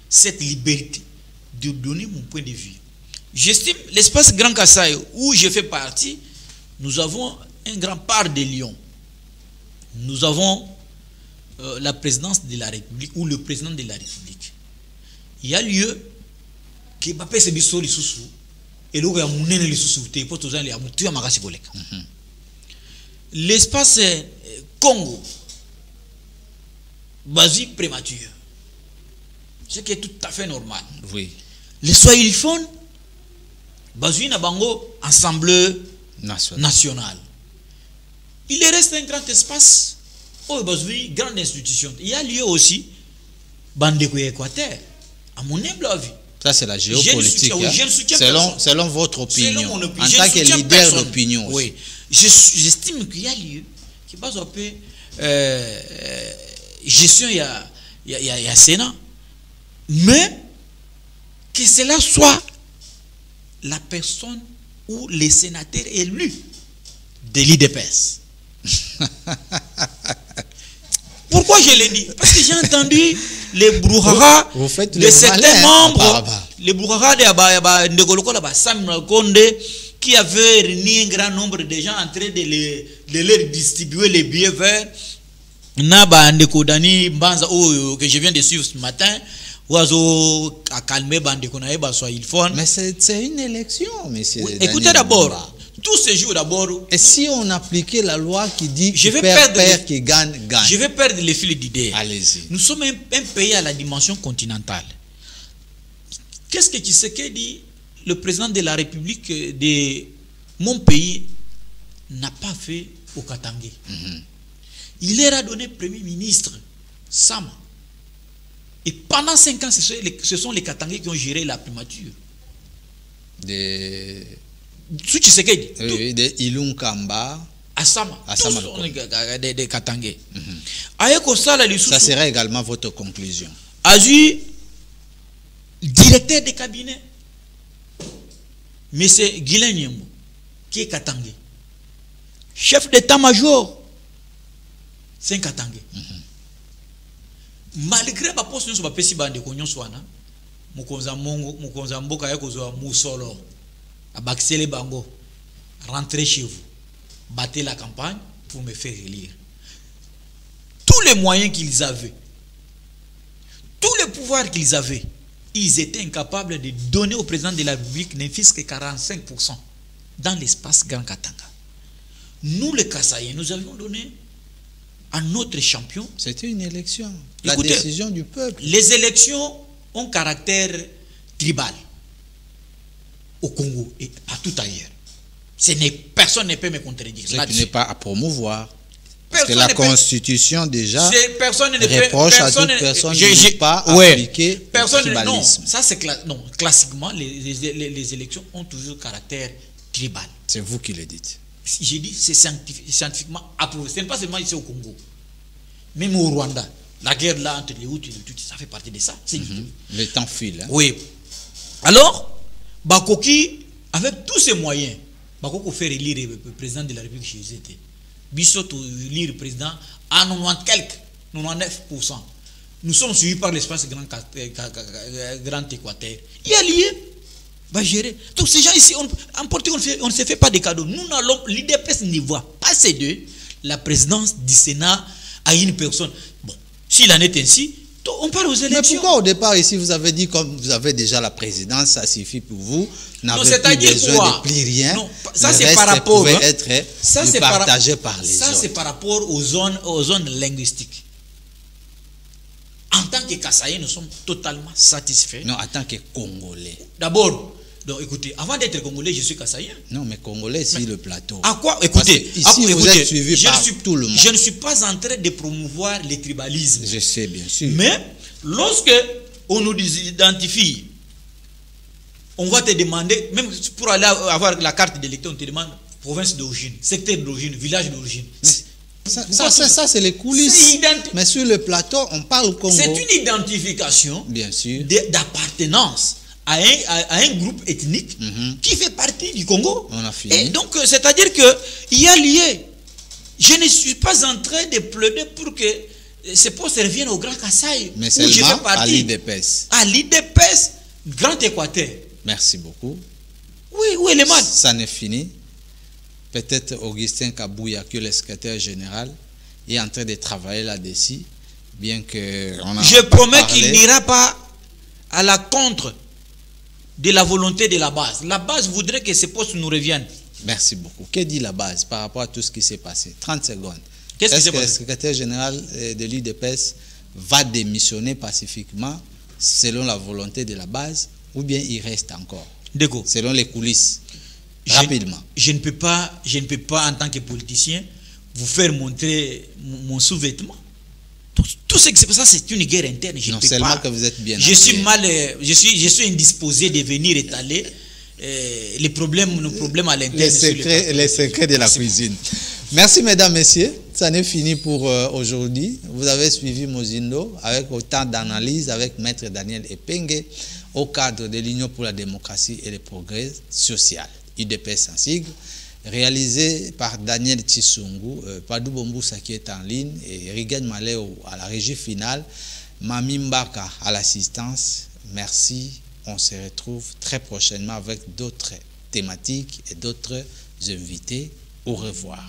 cette liberté de donner mon point de vue. J'estime l'espace Grand Kasaï où je fais partie, nous avons un grand part de Lyon. Nous avons la présidence de la République ou le président de la République. Il y a lieu que Mbappé se biso les sous et le gars mounene les sous te pour tous les amoutis à magasi boleka. L'espace Congo basi prématuré, ce qui est tout à fait normal. Oui. Les Swahiliphones basi na bango Assemblée nationale. Il reste un grand espace. Oh, basi grande institution. Il y a lieu aussi Bandeko Équateur. À mon humble avis. Ça, c'est la géopolitique. Selon votre opinion. Selon mon opinion. En tant que leader d'opinion. Oui. J'estime qu'il y a lieu. Qui base un peu gestion, il y a Sénat. Mais que cela soit la personne ou les sénateurs élus de l'IDPS. Pourquoi je l'ai dit? Parce que j'ai entendu les brouhaha de certains membres, les brouhaha de Sam Konde, qui avaient réuni un grand nombre de gens en train de leur distribuer les billets verts. Naba Ndeko Dani Mbanza que je viens de suivre ce matin. Oiseau a calmé Bandeko Naeba soit il faut. Mais c'est une élection, monsieur. Oui, écoutez d'abord, tout se joue d'abord. Et si on appliquait la loi qui dit je vais perdre qui gagne. Je vais perdre les fils d'idées. Allez-y. Nous sommes un pays à la dimension continentale. Qu'est-ce que Tshisekedi dit? Le président de la République de mon pays n'a pas fait au Katangé. Il leur a donné Premier ministre, Sama. Et pendant 5 ans, ce sont les Katangés qui ont géré la primature. De Ilung Kamba à Sama. Tous sont des Katangés. Ça serait également votre conclusion. Azu, directeur de cabinet, M. Guilain Nyembo, qui est Katangé. Chef d'état-major, c'est un Katangé. Malgré ma poste, nous sommes pas de Konyon Swana, Mukonza Mongo, Mukonza Mboka Yakozo, Moussolo, Abaxele Bango, rentrez chez vous, battez la campagne pour me faire élire. Tous les moyens qu'ils avaient, tous les pouvoirs qu'ils avaient, ils étaient incapables de donner au président de la République ne fût-ce que 45% dans l'espace Grand Katanga. Nous, les Kassaïens, nous avions donné à notre champion. C'était une élection. La décision du peuple. Les élections ont caractère tribal au Congo et partout ailleurs. Personne ne peut me contredire. Ce qui n'est pas à promouvoir. Parce que la Constitution déjà reproche à toute personne de ne pas appliquer le tribalisme. Non, ça c'est classiquement les élections ont toujours caractère tribal. C'est vous qui le dites. J'ai dit c'est scientifiquement approuvé. Ce n'est pas seulement ici au Congo. Même au Rwanda, la guerre là entre les Hutus et les Tutsis, ça fait partie de ça. Le temps file. Hein? Oui. Alors, Bakoki, avec tous ses moyens, Bakoko fait élire le président de la République chez eux. Bissot élire le président à 99%. Nous sommes suivis par l'espace Grand Équateur. Il y a lié. Va gérer. Donc ces gens ici, en politique, on ne se fait pas de cadeaux. Nous n'allons, l'IDPS ne voit pas ces deux. La présidence du Sénat à une personne. Bon, s'il en est ainsi, on parle aux élections. Mais pourquoi au départ ici vous avez dit comme vous avez déjà la présidence, ça suffit pour vous, n'avez plus besoin de plus rien. Non, ça c'est par rapport être partagé par les autres. Ça c'est par rapport aux zones linguistiques. En tant que Kassaïens, nous sommes totalement satisfaits. Non, en tant que Congolais. D'abord, donc écoutez, avant d'être Congolais, je suis Kassaïen. Non, mais Congolais, c'est le plateau. À quoi? Écoutez, ici vous êtes suivi par tout le monde. Je ne suis pas en train de promouvoir le tribalisme. Je sais, bien sûr. Mais lorsque on nous identifie, on va te demander, même pour aller avoir la carte d'électeur, on te demande province d'origine, secteur d'origine, village d'origine. Ça c'est les coulisses. Mais sur le plateau, on parle au Congo. C'est une identification, bien sûr, d'appartenance à un groupe ethnique qui fait partie du Congo. On a fini. Et donc, c'est-à-dire qu'il y a lié. Je ne suis pas en train de plaider pour que ces postes reviennent au Grand Kasaï. Mais seulement à l'IDPS. À l'IDPS, Grand Équateur. Merci beaucoup. Oui, les mal. Ça n'est fini. Peut-être Augustin Kabouya, que le secrétaire général, est en train de travailler là-dessus, bien que je promets qu'il n'ira pas à la contre de la volonté de la base. La base voudrait que ces postes nous reviennent. Merci beaucoup. Que dit la base par rapport à tout ce qui s'est passé? 30 secondes. Est-ce que le secrétaire général de l'IDPS va démissionner pacifiquement selon la volonté de la base ou bien il reste encore? Selon les coulisses. Rapidement. Je ne peux pas en tant que politicien vous faire montrer mon sous-vêtement. Tout ce qui se passe, c'est une guerre interne. Non seulement que vous êtes bien. Je suis indisposé de venir étaler nos problèmes à l'interne. Les secrets de la cuisine. Merci mesdames, messieurs. Ça n'est fini pour aujourd'hui. Vous avez suivi Mozindo avec autant d'analyse avec Maître Daniel Epenge au cadre de l'Union pour la démocratie et le progrès social. UDPS en sigle, réalisé par Daniel Tshisungu, Padou Bomboussa qui est en ligne, et Rigan Maléo à la régie finale, Mami Mbaka à l'assistance. Merci, on se retrouve très prochainement avec d'autres thématiques et d'autres invités. Au revoir.